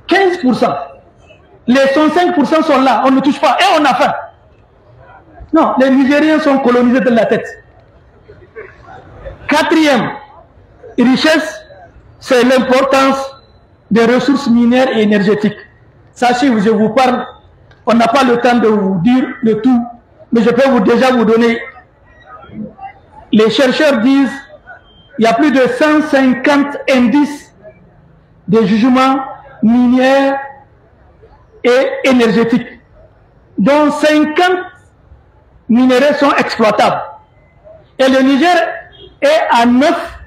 15%. Les 105% sont là, on ne touche pas et on a faim. Non, les Nigériens sont colonisés de la tête. Quatrième richesse, c'est l'importance des ressources minières et énergétiques. Sachez, je vous parle, on n'a pas le temps de vous dire le tout, mais je peux déjà vous donner. Les chercheurs disent qu'il y a plus de 150 indices de jugement minier et énergétique, dont 50 minéraux sont exploitables. Et le Niger est à 9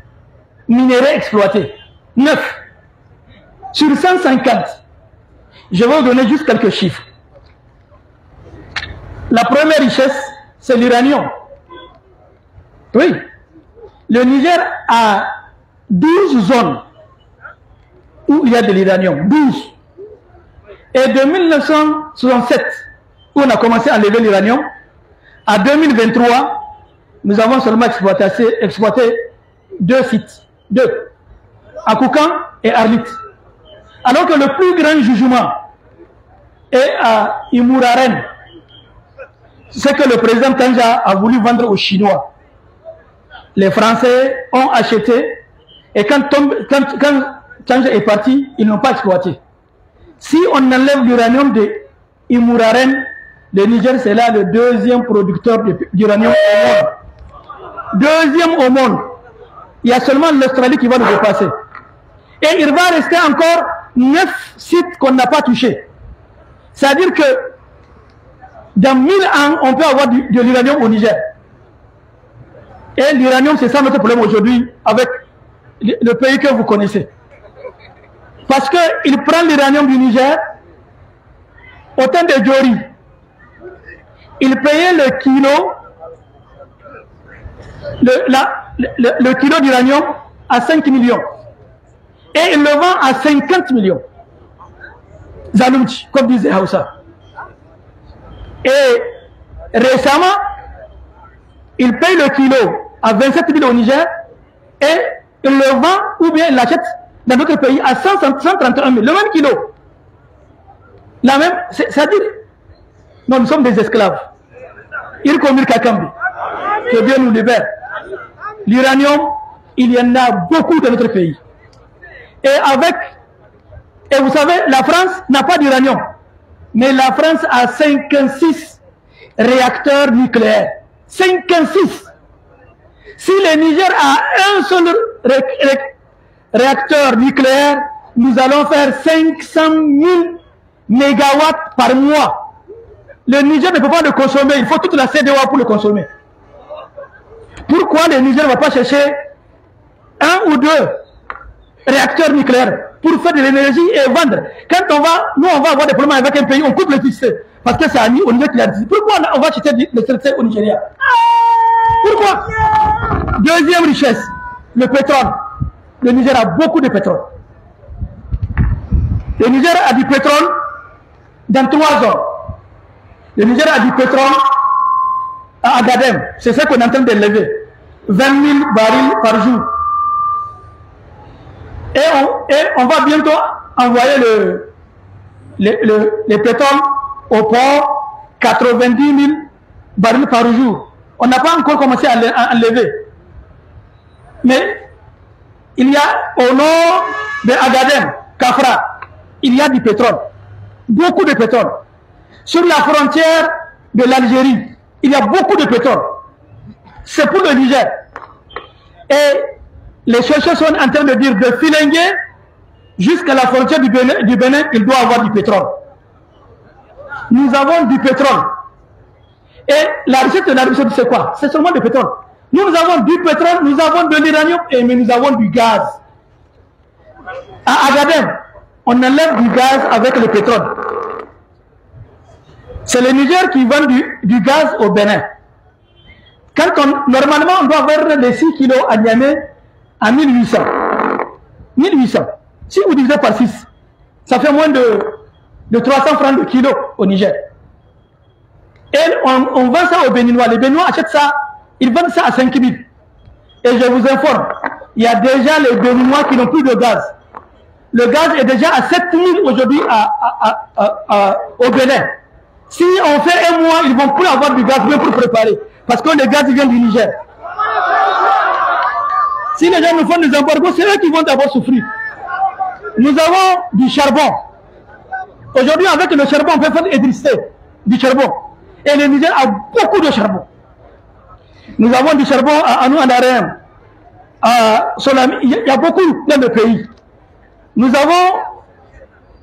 minéraux exploités. 9 sur 150. Je vais vous donner juste quelques chiffres. La première richesse, c'est l'uranium. Oui. Le Niger a 12 zones où il y a de l'uranium. 12. Et de 1967, où on a commencé à enlever l'uranium, à 2023, nous avons seulement exploité 2 sites. 2. À Koukan et Arlit. Alors que le plus grand jugement est à Imouraren. C'est que le président Tanja a voulu vendre aux Chinois. Les Français ont acheté et quand Tanja est parti, ils n'ont pas exploité. Si on enlève l'uranium de Imouraren, le Niger c'est là le deuxième producteur d'uranium au monde. Deuxième au monde. Il y a seulement l'Australie qui va nous dépasser. Et il va rester encore 9 sites qu'on n'a pas touchés. C'est-à-dire que dans 1000 ans, on peut avoir de l'uranium au Niger. Et l'uranium, c'est ça notre problème aujourd'hui avec le pays que vous connaissez. Parce qu'il prend l'uranium du Niger, au temps de Djori, il payait le kilo, le kilo d'uranium à 5 millions. Et il le vend à 50 millions. Zaloumti, comme disait Hausa. Et récemment, il paye le kilo à 27 000 au Niger et il le vend ou bien il l'achète dans notre pays à 131 000. Le même kilo. La même, c'est-à-dire, nous sommes des esclaves. Il commet Kakambi. Que Dieu nous libère. L'uranium, il y en a beaucoup dans notre pays. Et vous savez, la France n'a pas d'uranium. Mais la France a 56 réacteurs nucléaires. 56. Si le Niger a un seul réacteur nucléaire, nous allons faire 500 000 mégawatts par mois. Le Niger ne peut pas le consommer. Il faut toute la CEDEAO pour le consommer. Pourquoi le Niger ne va pas chercher 1 ou 2 réacteurs nucléaires pour faire de l'énergie et vendre? Quand nous on va avoir des problèmes avec un pays, on coupe l'électricité. Parce que c'est au Niger qui l'a dit. Pourquoi on va chercher l'électricité au Nigeria? Pourquoi? Deuxième richesse, le pétrole. Le Niger a beaucoup de pétrole. Le Niger a du pétrole dans 3 zones. Le Niger a du pétrole à Agadem. C'est ça qu'on est en train d'élever. 20 000 barils par jour. Et on va bientôt envoyer le pétrole au port, 90 000 barils par jour. On n'a pas encore commencé à enlever. Mais il y a au nord de Agadem, Kafra, il y a du pétrole. Beaucoup de pétrole. Sur la frontière de l'Algérie, il y a beaucoup de pétrole. C'est pour le Niger. Et les chercheurs sont en train de dire de Filengue jusqu'à la frontière du Bénin, il doit avoir du pétrole. Nous avons du pétrole. Et la recette de la richesse, c'est quoi? C'est seulement du pétrole. Nous avons du pétrole, nous avons de l'uranium, mais nous avons du gaz. À Agadem, on enlève du gaz avec le pétrole. C'est le Niger qui vend du gaz au Bénin. Normalement, on doit vendre les 6 kilos à Niamey à 1800. 1800. Si vous divisez par 6, ça fait moins de 300 francs de kilo au Niger. Et on vend ça aux Béninois. Les Béninois achètent ça, ils vendent ça à 5 000. Et je vous informe, il y a déjà les Béninois qui n'ont plus de gaz. Le gaz est déjà à 7 000 aujourd'hui au Bénin. Si on fait un mois, ils vont plus avoir du gaz même pour préparer. Parce que le gaz vient du Niger. Si les gens nous font des embargos, c'est eux qui vont d'abord souffrir. Nous avons du charbon. Aujourd'hui, avec le charbon, on peut faire électricité, du charbon. Et le Niger a beaucoup de charbon. Nous avons du charbon à nous, en Arène, à Solami. Il y a beaucoup dans le pays. Nous avons,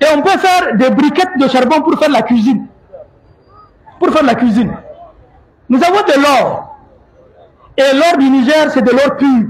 et on peut faire des briquettes de charbon pour faire la cuisine. Pour faire la cuisine. Nous avons de l'or. Et l'or du Niger, c'est de l'or pur.